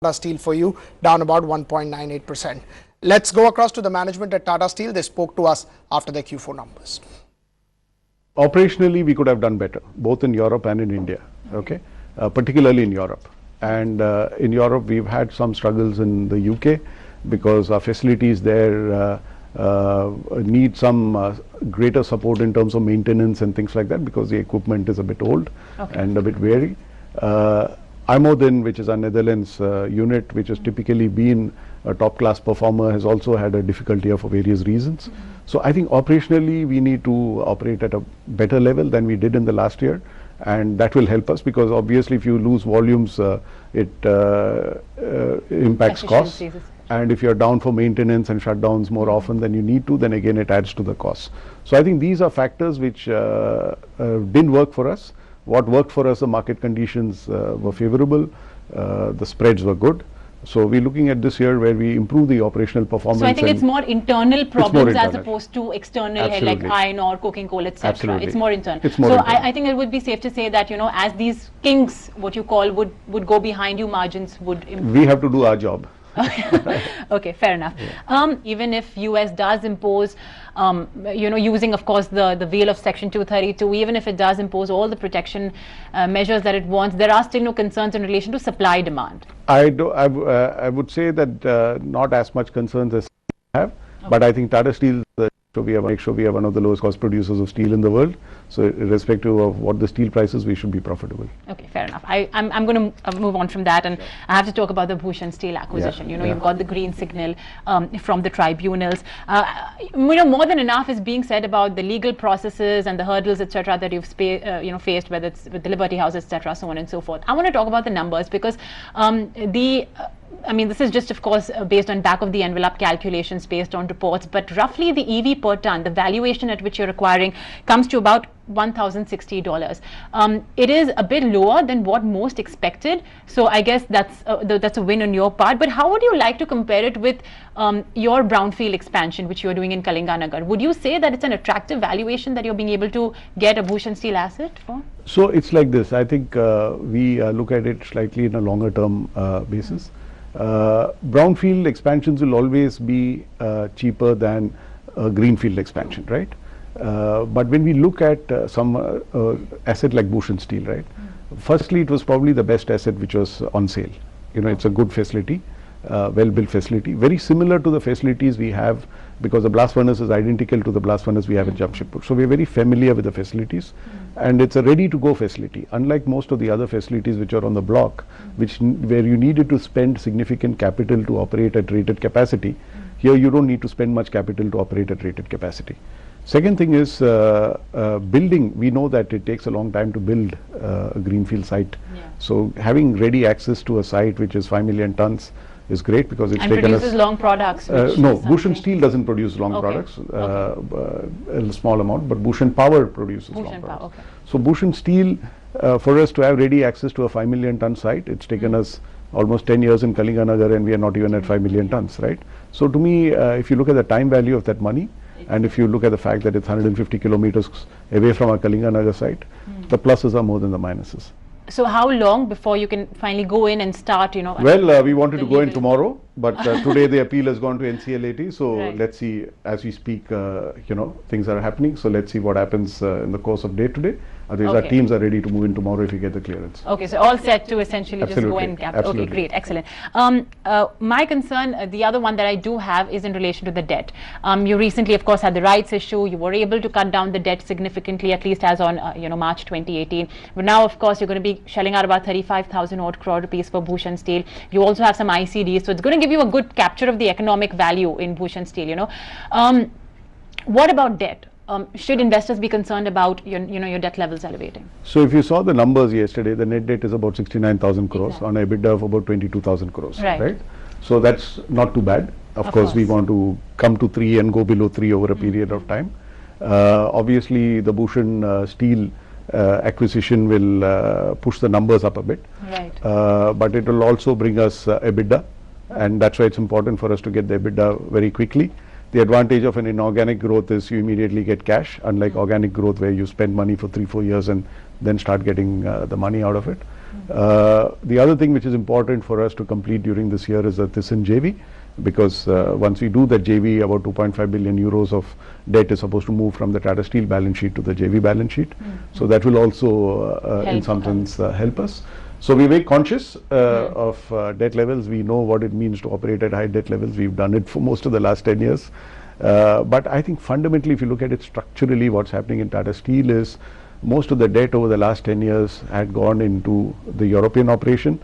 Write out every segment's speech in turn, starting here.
Tata Steel for you, down about 1.98%. Let's go across to the management at Tata Steel. They spoke to us after their Q4 numbers. Operationally, we could have done better, both in Europe and in India, okay? Particularly in Europe. And in Europe, we've had some struggles in the UK because our facilities there need some greater support in terms of maintenance and things like that, because the equipment is a bit old and a bit weary. Imodin, which is our Netherlands unit, which has typically been a top-class performer, has also had a difficult year for various reasons. So I think operationally we need to operate at a better level than we did in the last year, and that will help us, because obviously if you lose volumes, it impacts costs. And if you're down for maintenance and shutdowns more often than you need to, then again it adds to the costs. So I think these are factors which didn't work for us. What worked for us, the market conditions were favorable, the spreads were good. So we're looking at this year where we improve the operational performance. So I think it's more internal problems as opposed to external, like iron ore, coking coal, etc. It's more internal. I think it would be safe to say that, you know, as these kinks, what you call, would go behind you, margins would improve. We have to do our job. Okay, fair enough. Yeah. Even if US does impose, you know, using of course the veil of Section 232, even if it does impose all the protection measures that it wants, there are still no concerns in relation to supply demand. I would say that not as much concerns as we have, but I think Tata Steel, make sure we are one of the lowest cost producers of steel in the world. So irrespective of what the steel prices, we should be profitable. Okay, fair enough. I'm going to move on from that, and I have to talk about the Bhushan Steel acquisition. You know, you've got the green signal from the tribunals. You know, more than enough is being said about the legal processes and the hurdles, etc., that you've faced, whether it's with the Liberty House, etc., so on and so forth. I want to talk about the numbers, because I mean, this is just, of course, based on back of the envelope calculations based on reports, but roughly the EV per ton, the valuation at which you're acquiring, comes to about $1,060. It is a bit lower than what most expected, so I guess that's a win on your part. But how would you like to compare it with your brownfield expansion, which you're doing in Kalinganagar? Would you say that it's an attractive valuation that you're being able to get a Bhushan Steel asset for? So it's like this. I think we look at it slightly in a longer term basis. Brownfield expansions will always be cheaper than a greenfield expansion, right? But when we look at some asset like Bhushan Steel, right? Firstly, it was probably the best asset which was on sale. You know, it's a good facility, well-built facility, very similar to the facilities we have, because the blast furnace is identical to the blast furnace we have in Jamshedpur. So we're very familiar with the facilities, and it's a ready-to-go facility. Unlike most of the other facilities which are on the block, where you needed to spend significant capital to operate at rated capacity, here you don't need to spend much capital to operate at rated capacity. Second thing is building. We know that it takes a long time to build a greenfield site. So having ready access to a site which is 5 million tons is great, because it's taken us... And produces long products. No, Bhushan Steel doesn't produce long products, a small amount, but Bhushan Power produces long products. So Bhushan Steel, for us to have ready access to a 5 million ton site, it's taken us almost 10 years in Kalinganagar, and we are not even at 5 million tons, right? So to me, if you look at the time value of that money, and if you look at the fact that it's 150 kilometers away from our Kalinganagar site, the pluses are more than the minuses. So how long before you can finally go in and start, you know? Well, we wanted to go in tomorrow, but today the appeal has gone to NCLAT. So let's see, as we speak, you know, things are happening. So let's see what happens in the course of day today. Otherwise, our teams are ready to move in tomorrow if we get the clearance. Okay, so all set to essentially just go and cap. Okay, great, excellent. My concern, the other one that I do have, is in relation to the debt. You recently, of course, had the rights issue. You were able to cut down the debt significantly, at least as on you know, March 2018. But now, of course, you're going to be shelling out about 35,000 odd crore rupees for Bhushan Steel. You also have some ICDs, so it's going to give you a good capture of the economic value in Bhushan Steel. You know, what about debt? Should investors be concerned about your debt levels elevating? So if you saw the numbers yesterday, the net debt is about 69,000 crores on EBITDA of about 22,000 crores, right? So that's not too bad. Of course, we want to come to 3 and go below 3 over a period of time. Obviously, the Bhushan Steel acquisition will push the numbers up a bit, but it will also bring us EBITDA, and that's why it's important for us to get the EBITDA very quickly. The advantage of an inorganic growth is you immediately get cash, unlike organic growth where you spend money for 3-4 years and then start getting the money out of it. The other thing which is important for us to complete during this year is that this in JV, because once we do that JV, about 2.5 billion euros of debt is supposed to move from the Tata Steel balance sheet to the JV balance sheet. So that will also in some sense help us. So we're very conscious of debt levels. We know what it means to operate at high debt levels. We've done it for most of the last 10 years. But I think fundamentally, if you look at it structurally, what's happening in Tata Steel is most of the debt over the last 10 years had gone into the European operation,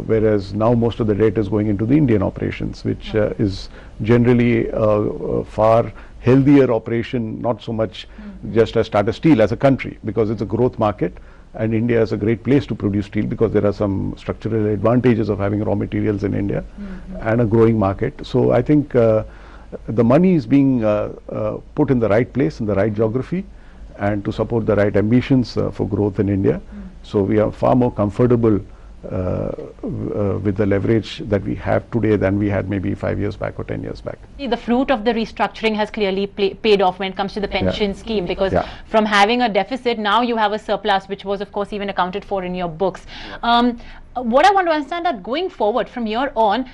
whereas now most of the debt is going into the Indian operations, which is generally a far healthier operation, not so much just as Tata Steel as a country, because it's a growth market. And India is a great place to produce steel because there are some structural advantages of having raw materials in India and a growing market. So I think the money is being put in the right place, in the right geography, and to support the right ambitions for growth in India. So we are far more comfortable with the leverage that we have today than we had maybe 5 years back or 10 years back. The fruit of the restructuring has clearly paid off when it comes to the pension scheme, because from having a deficit, now you have a surplus, which was of course even accounted for in your books. What I want to understand that going forward from here on,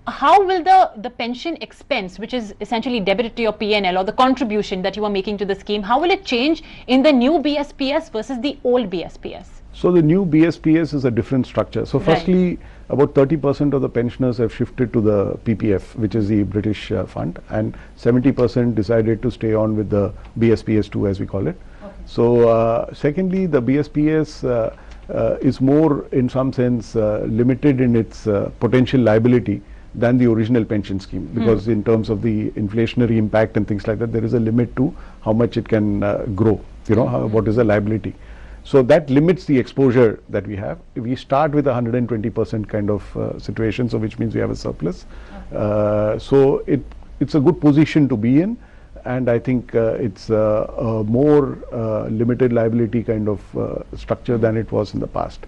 how will the pension expense, which is essentially debited to your PNL, or the contribution that you are making to the scheme, how will it change in the new BSPS versus the old BSPS? So the new BSPS is a different structure. So firstly, about 30% of the pensioners have shifted to the PPF, which is the British fund, and 70% decided to stay on with the BSPS2, as we call it. So secondly, the BSPS is more, in some sense, limited in its potential liability than the original pension scheme, because in terms of the inflationary impact and things like that, there is a limit to how much it can grow, you know, what is the liability. So that limits the exposure that we have. We start with 120% kind of situation, so which means we have a surplus. So it's a good position to be in, and I think it's a more limited liability kind of structure than it was in the past.